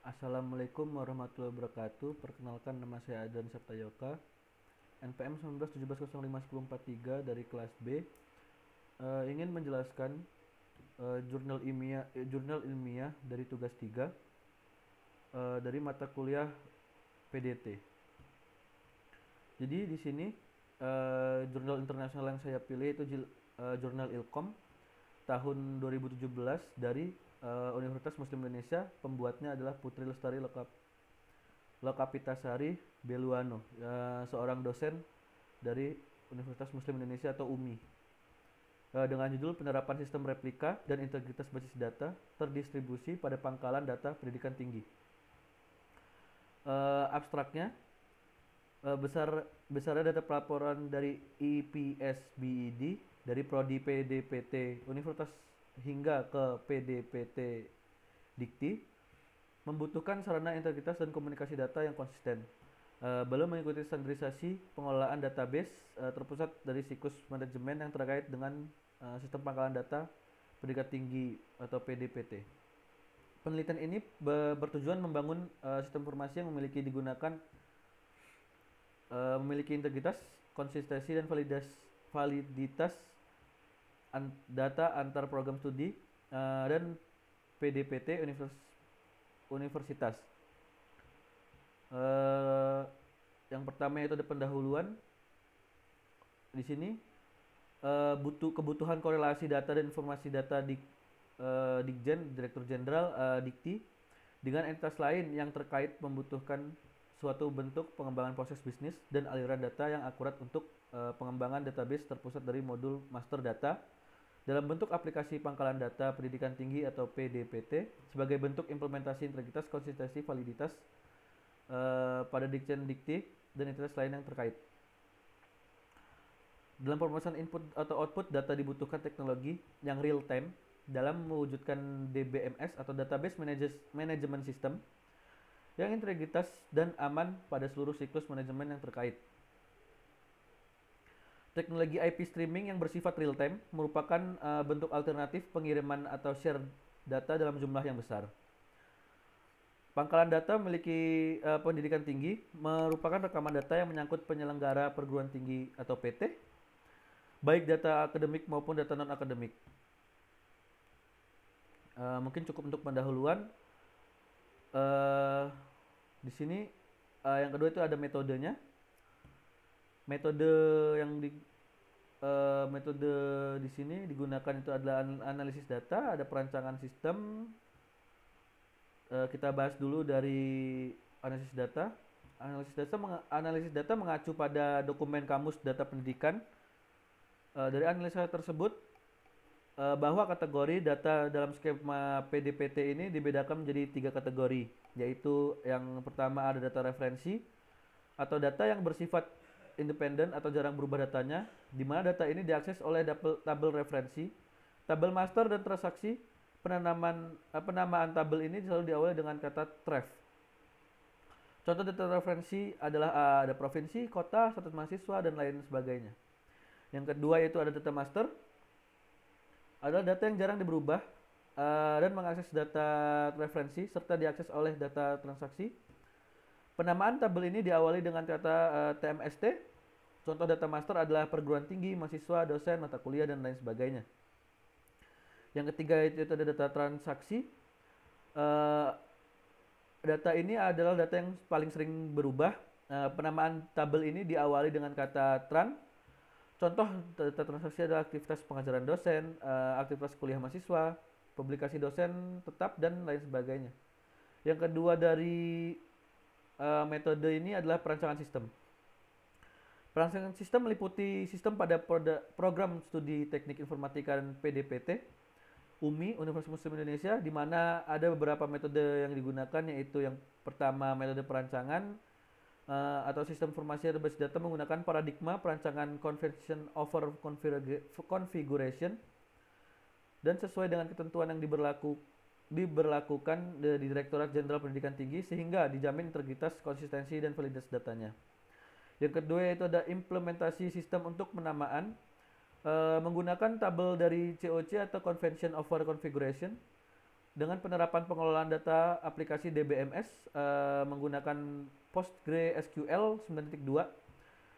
Assalamualaikum warahmatullahi wabarakatuh. Perkenalkan, nama saya Adnan Septayoka, NPM 1917051043 dari kelas B. Ingin menjelaskan jurnal ilmiah dari tugas 3 dari mata kuliah PDT. Jadi di sini jurnal internasional yang saya pilih itu jurnal Ilkom tahun 2017 dari Universitas Muslim Indonesia. Pembuatnya adalah Putri Lestari Lokapitasari Beluano, seorang dosen dari Universitas Muslim Indonesia atau UMI, dengan judul Penerapan Sistem Replika dan Integritas Basis Data Terdistribusi pada Pangkalan Data Pendidikan Tinggi. Abstraknya, besarnya data pelaporan dari IPSBID dari Prodi PDPT Universitas hingga ke PDPT Dikti membutuhkan sarana integritas dan komunikasi data yang konsisten. Belum mengikuti standarisasi pengelolaan database terpusat dari siklus manajemen yang terkait dengan sistem pangkalan data pendidikan tinggi atau PDPT. Penelitian ini bertujuan membangun sistem informasi yang memiliki integritas, konsistensi, dan validitas data antar program studi dan PDPT universitas. Yang pertama yaitu ada pendahuluan. Di sini kebutuhan korelasi data dan informasi data di Dikjen, Direktur Jenderal Dikti, dengan entitas lain yang terkait membutuhkan suatu bentuk pengembangan proses bisnis dan aliran data yang akurat untuk pengembangan database terpusat dari modul master data dalam bentuk aplikasi pangkalan data pendidikan tinggi atau PDPT sebagai bentuk implementasi integritas, konsistensi, validitas pada Dikjen Dikti dan entitas lain yang terkait. Dalam pemrosesan input atau output data dibutuhkan teknologi yang real time dalam mewujudkan DBMS atau Database Management System yang integritas dan aman pada seluruh siklus manajemen yang terkait. Teknologi IP streaming yang bersifat real time merupakan bentuk alternatif pengiriman atau share data dalam jumlah yang besar. Pangkalan data memiliki pendidikan tinggi merupakan rekaman data yang menyangkut penyelenggara perguruan tinggi atau PT, baik data akademik maupun data non-akademik. Mungkin cukup untuk pendahuluan. Di sini yang kedua itu ada metodenya. Metode di sini digunakan itu adalah analisis data, ada perancangan sistem. Kita bahas dulu dari analisis data. Analisis data mengacu pada dokumen kamus data pendidikan. Dari analisa tersebut bahwa kategori data dalam skema PDPT ini dibedakan menjadi 3 kategori, yaitu yang pertama ada data referensi atau data yang bersifat independen atau jarang berubah datanya, di mana data ini diakses oleh tabel referensi, tabel master, dan transaksi. Penamaan tabel ini selalu diawali dengan kata tref. Contoh data referensi adalah ada provinsi, kota, status mahasiswa, dan lain sebagainya. Yang kedua yaitu ada data master, adalah data yang jarang berubah dan mengakses data referensi serta diakses oleh data transaksi. Penamaan tabel ini diawali dengan kata TMST. Contoh data master adalah perguruan tinggi, mahasiswa, dosen, mata kuliah, dan lain sebagainya. Yang ketiga itu ada data transaksi. Data ini adalah data yang paling sering berubah. Penamaan tabel ini diawali dengan kata tran. Contoh data transaksi adalah aktivitas pengajaran dosen, aktivitas kuliah mahasiswa, publikasi dosen tetap, dan lain sebagainya. Yang kedua dari metode ini adalah perancangan sistem. Perancangan sistem meliputi sistem pada program studi teknik informatika dan PDPT UMI, Universitas Muslim Indonesia, di mana ada beberapa metode yang digunakan, yaitu yang pertama metode perancangan atau sistem informasi berbasis data menggunakan paradigma perancangan convention over configuration dan sesuai dengan ketentuan yang diberlakukan di Direktorat Jenderal Pendidikan Tinggi sehingga dijamin integritas, konsistensi, dan validitas datanya. Yang kedua yaitu ada implementasi sistem untuk penamaan menggunakan tabel dari COC atau Convention over Configuration dengan penerapan pengelolaan data aplikasi DBMS menggunakan PostgreSQL 9.2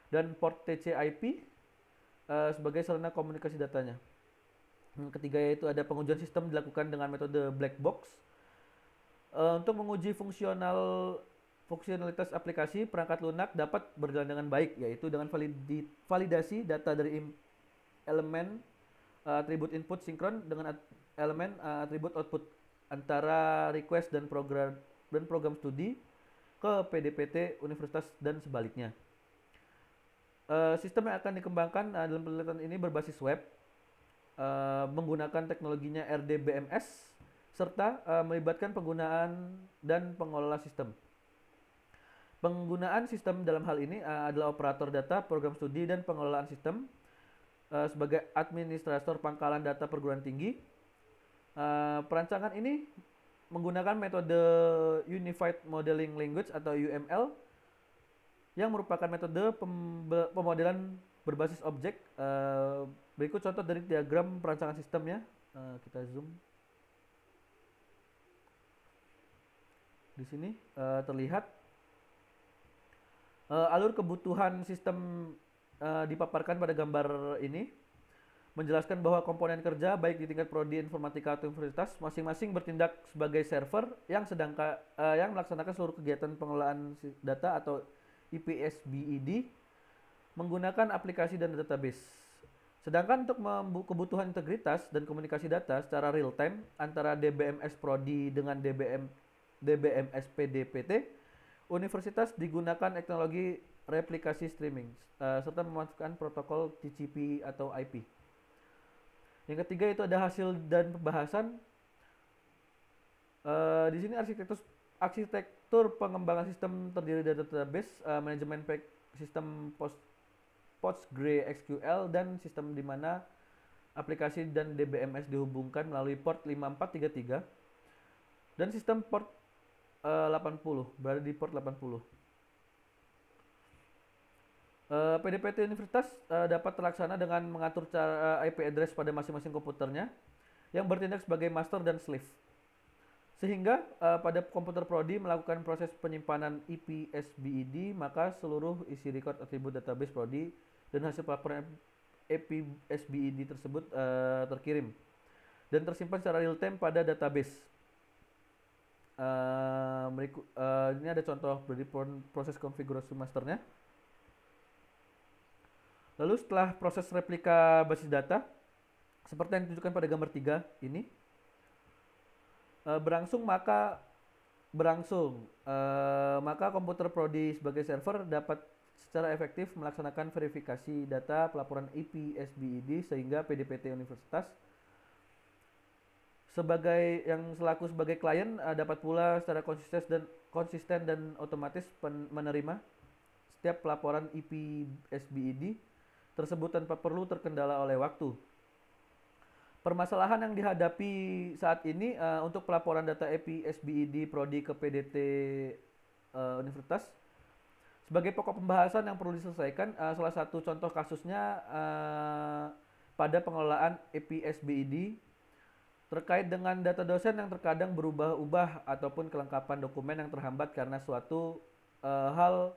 dan port TCP/IP sebagai sarana komunikasi datanya. Yang ketiga yaitu ada pengujian sistem dilakukan dengan metode black box. Untuk menguji fungsionalitas aplikasi, perangkat lunak dapat berjalan dengan baik, yaitu dengan validasi data dari elemen atribut input sinkron dengan elemen atribut output antara request dan program studi ke PDPT universitas dan sebaliknya. Sistem yang akan dikembangkan dalam penelitian ini berbasis web, menggunakan teknologinya RDBMS, serta melibatkan penggunaan dan pengelola sistem. Penggunaan sistem dalam hal ini adalah operator data, program studi, dan pengelolaan sistem sebagai administrator pangkalan data perguruan tinggi. Perancangan ini menggunakan metode Unified Modeling Language atau UML yang merupakan metode pemodelan berbasis objek. Berikut contoh dari diagram perancangan sistemnya. Kita zoom. Di sini terlihat alur kebutuhan sistem dipaparkan pada gambar ini, menjelaskan bahwa komponen kerja baik di tingkat prodi informatika atau universitas masing-masing bertindak sebagai server yang melaksanakan seluruh kegiatan pengelolaan data atau IPSBED menggunakan aplikasi dan database. Sedangkan untuk kebutuhan integritas dan komunikasi data secara real time antara DBMS Prodi dengan DBMS PDPT, universitas digunakan teknologi replikasi streaming serta memanfaatkan protokol TCP atau IP. Yang ketiga itu ada hasil dan pembahasan. Di sini arsitektur pengembangan sistem terdiri dari database, manajemen sistem PostgreSQL dan sistem di mana aplikasi dan DBMS dihubungkan melalui port 5433 dan sistem port 80 berada di port 80. PDPT universitas dapat terlaksana dengan mengatur IP address pada masing-masing komputernya yang bertindak sebagai master dan slave. Sehingga pada komputer prodi melakukan proses penyimpanan IPSBED, maka seluruh isi record atribut database prodi dan hasil pelaporan IPSBED tersebut terkirim dan tersimpan secara real time pada database. Ini ada contoh dari proses konfigurasi masternya. Lalu setelah proses replika basis data, seperti yang ditunjukkan pada gambar 3 ini, maka komputer prodi sebagai server dapat secara efektif melaksanakan verifikasi data pelaporan IPSBED sehingga PDPT universitas selaku sebagai klien dapat pula secara konsisten dan otomatis menerima setiap pelaporan IPSBED tersebut tanpa perlu terkendala oleh waktu. Permasalahan yang dihadapi saat ini untuk pelaporan data IPSBED prodi ke PDT universitas sebagai pokok pembahasan yang perlu diselesaikan. Salah satu contoh kasusnya pada pengelolaan IPSBED terkait dengan data dosen yang terkadang berubah-ubah ataupun kelengkapan dokumen yang terhambat karena suatu hal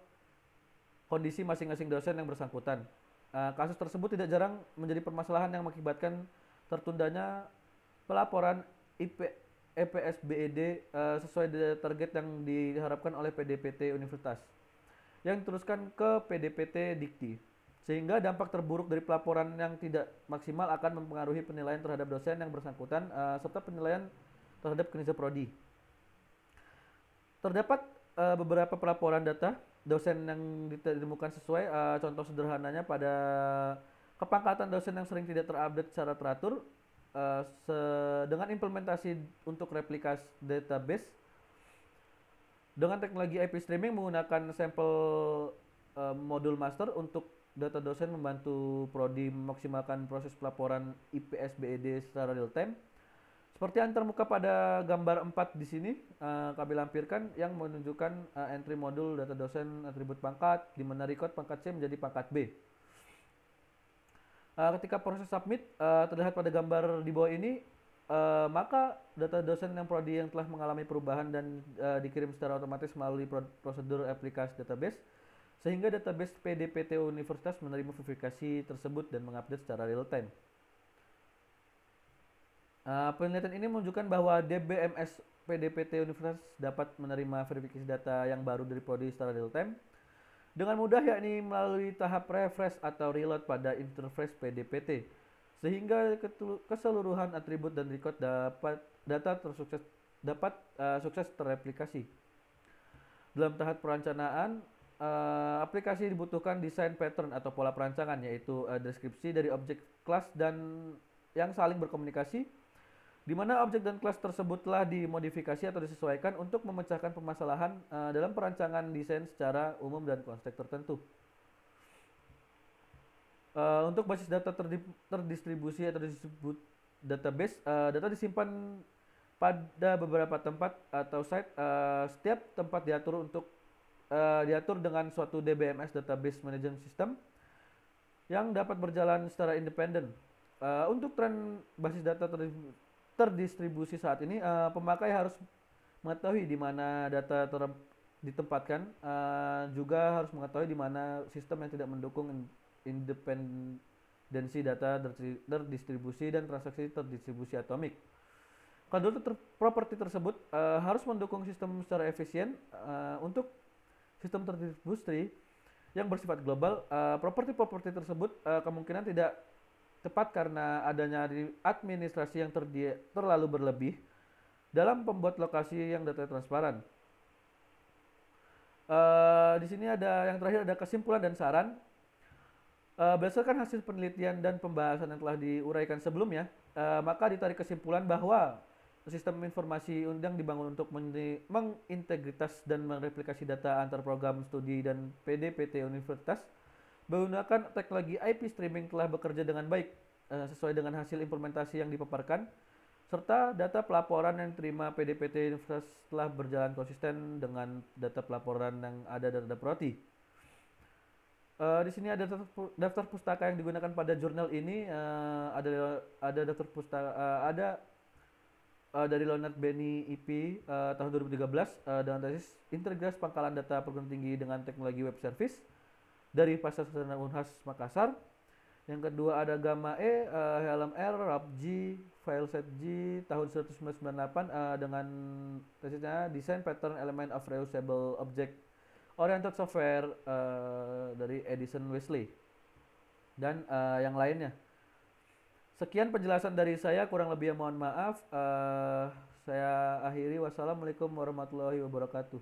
kondisi masing-masing dosen yang bersangkutan. Kasus tersebut tidak jarang menjadi permasalahan yang mengakibatkan tertundanya pelaporan IPSBED sesuai dengan target yang diharapkan oleh PDPT universitas yang diteruskan ke PDPT Dikti, sehingga dampak terburuk dari pelaporan yang tidak maksimal akan mempengaruhi penilaian terhadap dosen yang bersangkutan serta penilaian terhadap kinerja prodi. Terdapat beberapa pelaporan data dosen yang ditemukan sesuai, contoh sederhananya pada kepangkatan dosen yang sering tidak terupdate secara teratur dengan implementasi untuk replikasi database dengan teknologi IP streaming menggunakan sampel modul master untuk data dosen membantu prodi memaksimalkan proses pelaporan IPSBED secara real time. Seperti yang termuka pada gambar 4 di sini, kami lampirkan yang menunjukkan entry modul data dosen atribut pangkat, di mana record pangkat C menjadi pangkat B. Ketika proses submit, terlihat pada gambar di bawah ini, Maka data dosen yang prodi yang telah mengalami perubahan dan dikirim secara otomatis melalui prosedur aplikasi database, sehingga database PDPT Universitas menerima verifikasi tersebut dan mengupdate secara real time. Penelitian ini menunjukkan bahwa DBMS PDPT Universitas dapat menerima verifikasi data yang baru dari prodi secara real time dengan mudah, yakni melalui tahap refresh atau reload pada interface PDPT, sehingga keseluruhan atribut dan record dapat sukses terreplikasi. Dalam tahap perencanaan, aplikasi dibutuhkan desain pattern atau pola perancangan, yaitu deskripsi dari objek kelas dan yang saling berkomunikasi, di mana objek dan kelas tersebut telah dimodifikasi atau disesuaikan untuk memecahkan permasalahan dalam perancangan desain secara umum dan konteks tertentu. Untuk basis data terdistribusi atau disebut database, data disimpan pada beberapa tempat atau site. Setiap tempat diatur dengan suatu DBMS Database Management System yang dapat berjalan secara independen. Untuk tren basis data terdistribusi saat ini, pemakai harus mengetahui di mana data ditempatkan, juga harus mengetahui di mana sistem yang tidak mendukung independensi data terdistribusi dan transaksi terdistribusi atomik. Kalau properti tersebut harus mendukung sistem secara efisien. Untuk sistem terdistribusi yang bersifat global, properti tersebut kemungkinan tidak tepat karena adanya administrasi yang terlalu berlebih dalam pembuat lokasi yang data transparan. Di sini ada yang terakhir, ada kesimpulan dan saran. Berdasarkan hasil penelitian dan pembahasan yang telah diuraikan sebelumnya, maka ditarik kesimpulan bahwa sistem informasi yang dibangun untuk mengintegritas dan mereplikasi data antar program studi dan PDPT Universitas menggunakan teknologi IP streaming telah bekerja dengan baik sesuai dengan hasil implementasi yang dipaparkan, serta data pelaporan yang diterima PDPT Universitas telah berjalan konsisten dengan data pelaporan yang ada dari data prodi. Di sini ada daftar pustaka yang digunakan pada jurnal ini. Ada daftar pustaka dari Leonard Benny IP tahun 2013 dengan tesis integrasi pangkalan data perguruan tinggi dengan teknologi web service dari Pasar Sarjana Unhas Makassar. Yang kedua ada Gamma E, Helm R, RAP G, Fileset G tahun 1998 dengan tesisnya Design Pattern Element of Reusable Object Oriented Software dari Edison Wesley dan yang lainnya. Sekian penjelasan dari saya, kurang lebihnya mohon maaf. Saya akhiri. Wassalamualaikum warahmatullahi wabarakatuh.